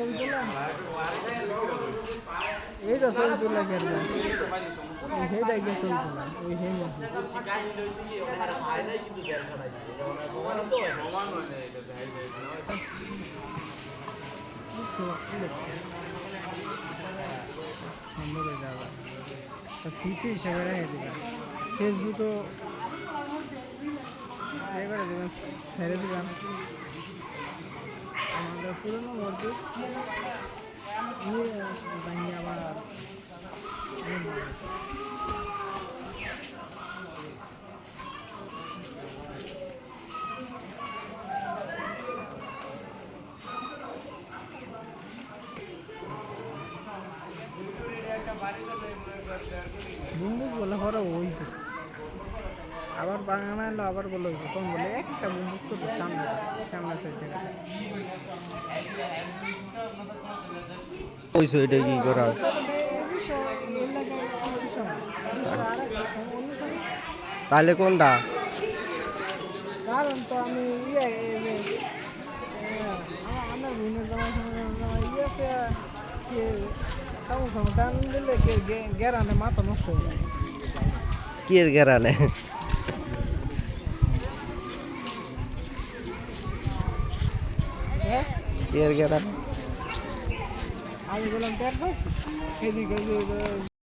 ছবি তোলা এইটা ছবি তোলা কেন সেইটাই কে ছবি তোলা ওই সেই আছে সুন্দর হয়ে যাবে স্মৃতি হিসাবে রেখে দেবেন ফেসবুকও এবারে দেবেন ছেড়ে দিলাম আমাদের পুরনো মসজিদ ভাঙিয়ে আবার বন্দুক বলে হরা ওই আবার বাঙানা এলো আবার বলে কম বলে একটা বন্দুক তো সামনে সামনে সাইড থেকে ওই এটা কি করা তাহলে কোনটা কারণ তো আমি আমার বোনের টান দিলে গেরানে মাথা নষ্ট হয়ে যায় কি এর গেরানে কি এর গেরানে আমি বললাম ট্যাট পাইছি এদিকে